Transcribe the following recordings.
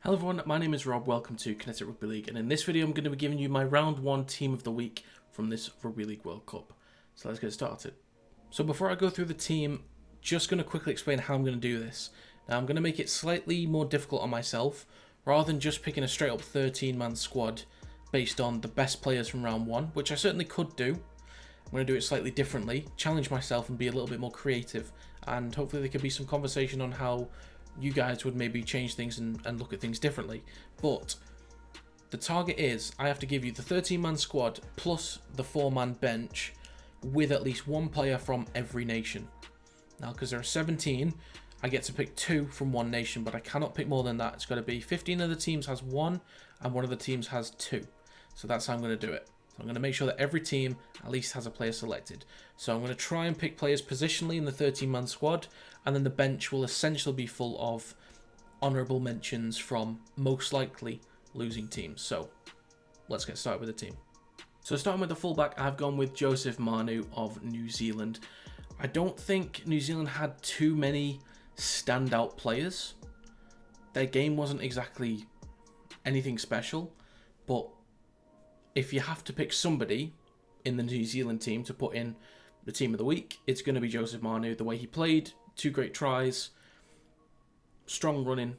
Hello everyone, my name is Rob, welcome to Kinetic Rugby League, and in this video I'm going to be giving you my round 1 team of the week from this Rugby League World Cup. So let's get started. So before I go through the team, just going to quickly explain how I'm going to do this. Now I'm going to make it slightly more difficult on myself, rather than just picking a straight up 13-man squad based on the best players from round 1, which I certainly could do. I'm going to do it slightly differently, challenge myself and be a little bit more creative, and hopefully there could be some conversation on how you guys would maybe change things and look at things differently. But the target is I have to give you the 13-man squad plus the 4-man bench with at least one player from every nation. Now, because there are 17, I get to pick 2 from one nation, but I cannot pick more than that. It's got to be 15 of the teams has 1 and one of the teams has 2. So that's how I'm going to do it. So I'm going to make sure that every team at least has a player selected. So I'm going to try and pick players positionally in the 13-man squad, and then the bench will essentially be full of honourable mentions from most likely losing teams. So let's get started with the team. So starting with the fullback, I've gone with Joseph Manu of New Zealand. I don't think New Zealand had too many standout players. Their game wasn't exactly anything special, but if you have to pick somebody in the New Zealand team to put in the team of the week, it's going to be Joseph Manu. The way he played, 2 great tries, strong running,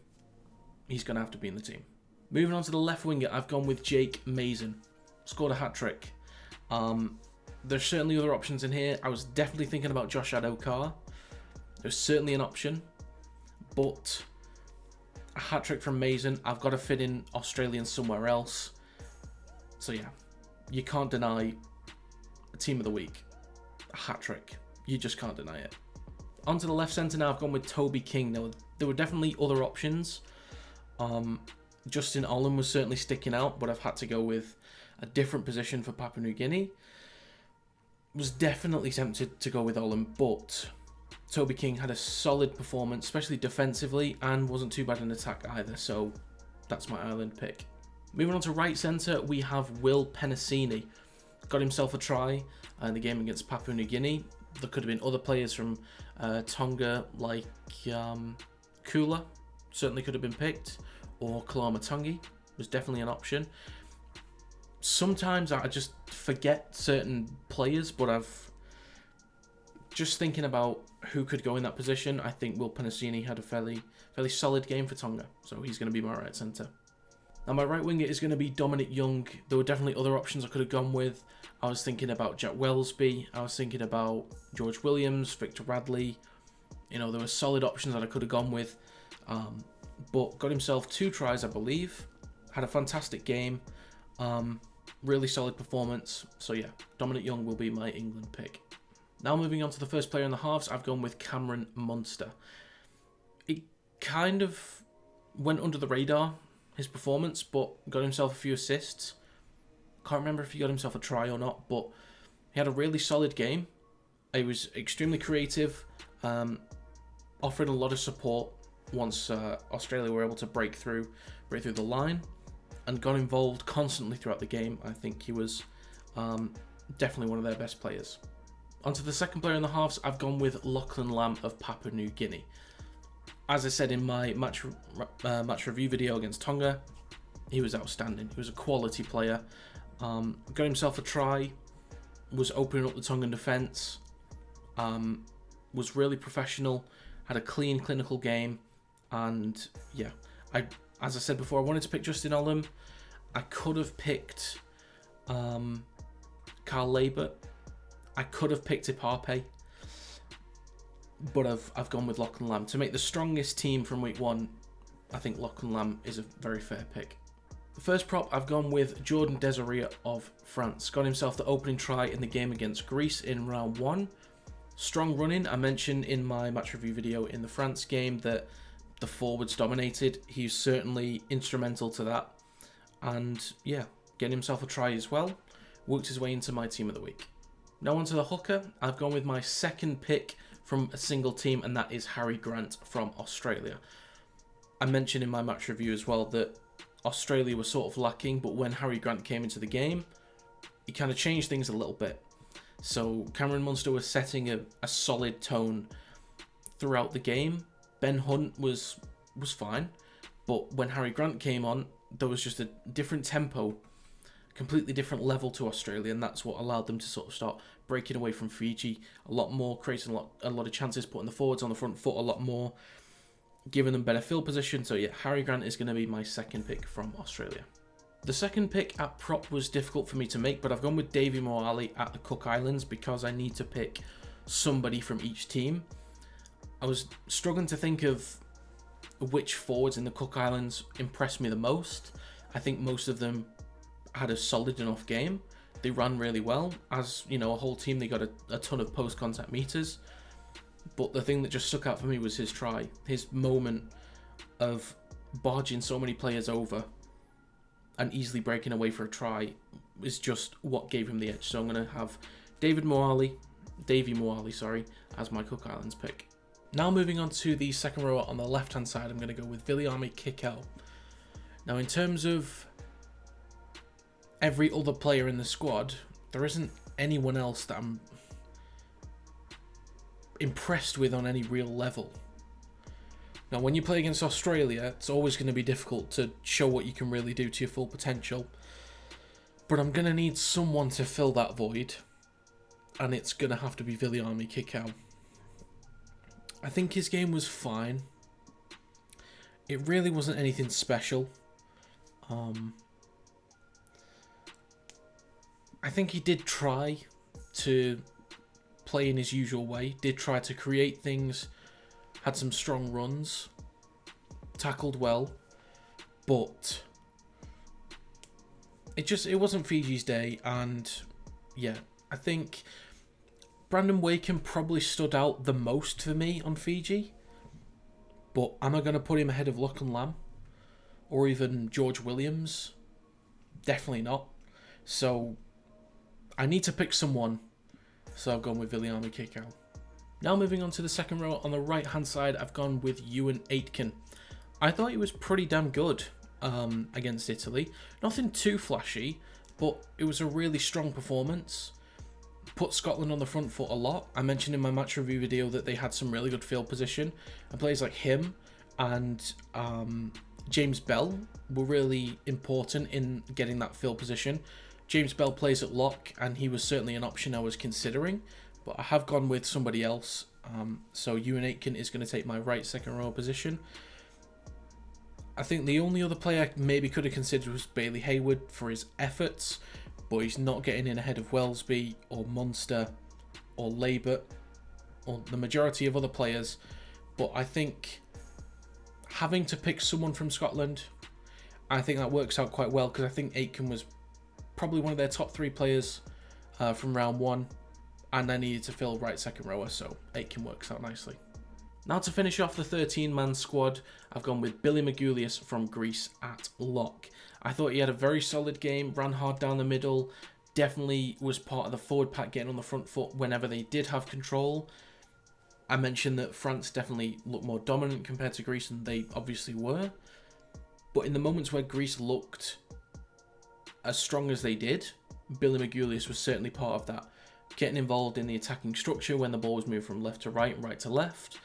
he's going to have to be in the team. Moving on to the left winger, I've gone with Jake Mason. Scored a hat-trick. There's certainly other options in here. I was definitely thinking about Josh Adokar. There's certainly an option, but a hat-trick from Mason, I've got to fit in Australian somewhere else. So yeah, you can't deny a team of the week, a hat-trick. You just can't deny it. Onto the left centre now, I've gone with Toby King. Now, there were definitely other options. Justin Olam was certainly sticking out, but I've had to go with a different position for Papua New Guinea. Was definitely tempted to go with Olam, but Toby King had a solid performance, especially defensively, and wasn't too bad in attack either, so that's my Ireland pick. Moving on to right centre, we have Will Penasini. Got himself a try in the game against Papua New Guinea. There could have been other players from Tonga, like Kula, certainly could have been picked, or Kalamatangi was definitely an option. Sometimes I just forget certain players, but I've just thinking about who could go in that position. I think Will Penasini had a fairly solid game for Tonga, so he's going to be my right centre. Now my right winger is going to be Dominic Young. There were definitely other options I could have gone with. I was thinking about Jack Wellesby. I was thinking about George Williams, Victor Radley. You know, there were solid options that I could have gone with. But got himself 2 tries, I believe. Had a fantastic game. Really solid performance. So yeah, Dominic Young will be my England pick. Now moving on to the first player in the halves, I've gone with Cameron Munster. It kind of went under the radar, his performance, but got himself a few assists. Can't remember if he got himself a try or not, but he had a really solid game. He was extremely creative, offering a lot of support once Australia were able to break through the line, and got involved constantly throughout the game. I think he was definitely one of their best players. Onto the second player in the halves, I've gone with Lachlan Lamb of Papua New Guinea. As I said in my match review video against Tonga, he was outstanding. He was a quality player. Got himself a try, was opening up the Tongan defence, was really professional, had a clean, clinical game, and yeah, as I said before, I wanted to pick Justin Olam. I could have picked Carl Labert. I could have picked Ipape. But I've gone with Lachlan Lamb. To make the strongest team from week 1, I think Lachlan Lamb is a very fair pick. The first prop, I've gone with Jordan Desiree of France. Got himself the opening try in the game against Greece in round 1. Strong running. I mentioned in my match review video in the France game that the forwards dominated. He's certainly instrumental to that. And yeah, getting himself a try as well. Worked his way into my team of the week. Now onto the hooker. I've gone with my second pick from a single team, and that is Harry Grant from Australia. I mentioned in my match review as well that Australia was sort of lacking, but when Harry Grant came into the game, he kind of changed things a little bit. So Cameron Munster was setting a solid tone throughout the game. Ben Hunt was fine, But when Harry Grant came on, there was just a different tempo, completely different level to Australia, and that's what allowed them to sort of start breaking away from Fiji a lot more, creating a lot of chances, putting the forwards on the front foot a lot more, giving them better field position. So yeah, Harry Grant is going to be my second pick from Australia. The second pick at prop was difficult for me to make, but I've gone with Davy Moale at the Cook Islands because I need to pick somebody from each team. I was struggling to think of which forwards in the Cook Islands impressed me the most. I think most of them had a solid enough game. They ran really well. As you know, a whole team, they got a ton of post-contact meters. But the thing that just stuck out for me was his try. His moment of barging so many players over and easily breaking away for a try is just what gave him the edge. So I'm going to have Davy Moale, as my Cook Islands pick. Now moving on to the second row on the left-hand side, I'm going to go with Viliami Kikau. Now in terms of every other player in the squad, there isn't anyone else that I'm impressed with on any real level. Now when you play against Australia, it's always going to be difficult to show what you can really do to your full potential. But I'm going to need someone to fill that void, and it's going to have to be Viliami Kikau. I think his game was fine. It really wasn't anything special. I think he did try to play in his usual way, did try to create things, had some strong runs, tackled well, but it wasn't Fiji's day. And yeah, I think Brandon Waken probably stood out the most for me on Fiji, but am I going to put him ahead of Lachlan Lamb or even George Williams? Definitely not. So I need to pick someone, so I've gone with Viliami Kikau. Now moving on to the second row on the right hand side, I've gone with Ewan Aitken. I thought he was pretty damn good against Italy. Nothing too flashy, but it was a really strong performance. Put Scotland on the front foot a lot. I mentioned in my match review video that they had some really good field position, and players like him and James Bell were really important in getting that field position. James Bell plays at lock, and he was certainly an option I was considering, but I have gone with somebody else. So Ewan Aitken is going to take my right second row position. I think the only other player I maybe could have considered was Bailey Hayward for his efforts, but he's not getting in ahead of Wellesby or Munster or Labert or the majority of other players. But I think having to pick someone from Scotland, I think that works out quite well, because I think Aitken was probably one of their top 3 players from round 1, and I needed to fill right second rower, so Aitken works out nicely. Now to finish off the 13-man squad, I've gone with Billy Magoulias from Greece at lock. I thought he had a very solid game, ran hard down the middle, definitely was part of the forward pack getting on the front foot whenever they did have control. I mentioned that France definitely looked more dominant compared to Greece, and they obviously were. But in the moments where Greece looked as strong as they did, Billy Magoulias was certainly part of that. Getting involved in the attacking structure when the ball was moved from left to right and right to left.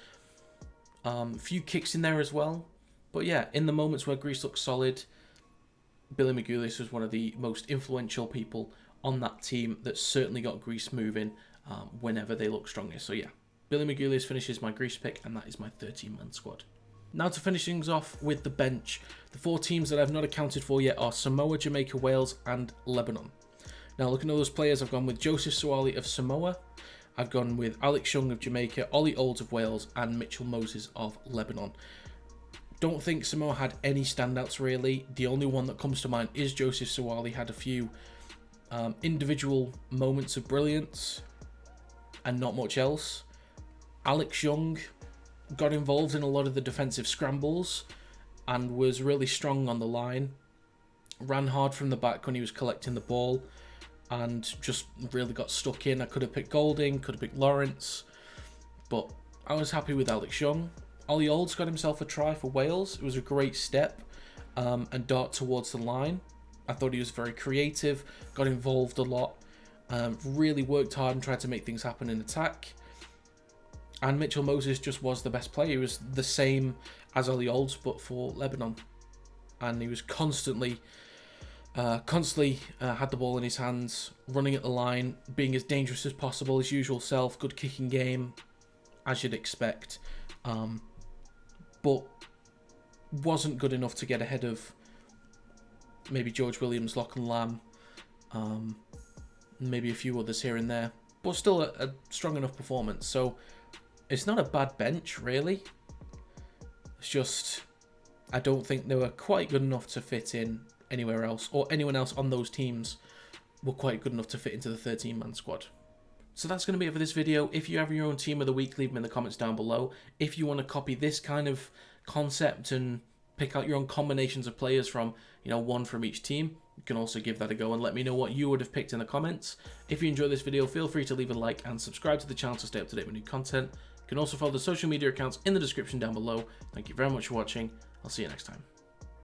A few kicks in there as well. But yeah, in the moments where Greece looked solid, Billy Magoulias was one of the most influential people on that team that certainly got Greece moving whenever they looked strongest. So yeah, Billy Magoulias finishes my Greece pick, and that is my 13-man squad. Now to finish things off with the bench. The 4 teams that I've not accounted for yet are Samoa, Jamaica, Wales and Lebanon. Now looking at those players, I've gone with Joseph Suwali of Samoa, I've gone with Alex Young of Jamaica, Ollie Olds of Wales and Mitchell Moses of Lebanon. Don't think Samoa had any standouts really. The only one that comes to mind is Joseph Suwali. Had a few individual moments of brilliance and not much else. Alex Young got involved in a lot of the defensive scrambles and was really strong on the line. Ran hard from the back when he was collecting the ball and just really got stuck in. I could have picked Golding, could have picked Lawrence, but I was happy with Alex Young. Ollie Olds got himself a try for Wales. It was a great step and dart towards the line. I thought he was very creative, got involved a lot, really worked hard and tried to make things happen in attack. And Mitchell Moses just was the best player. He was the same as Ollie Olds, but for Lebanon. and he was constantly had the ball in his hands, running at the line, being as dangerous as possible, his usual self, good kicking game, as you'd expect, but wasn't good enough to get ahead of maybe George Williams, Lachlan Lamb, maybe a few others here and there, but still a strong enough performance. So it's not a bad bench, really. It's just, I don't think they were quite good enough to fit in anywhere else, or anyone else on those teams were quite good enough to fit into the 13-man squad. So that's going to be it for this video. If you have your own team of the week, leave them in the comments down below. If you want to copy this kind of concept and pick out your own combinations of players from, one from each team, you can also give that a go and let me know what you would have picked in the comments. If you enjoyed this video, feel free to leave a like and subscribe to the channel to stay up to date with new content. You can also follow the social media accounts in the description down below. Thank you very much for watching. I'll see you next time.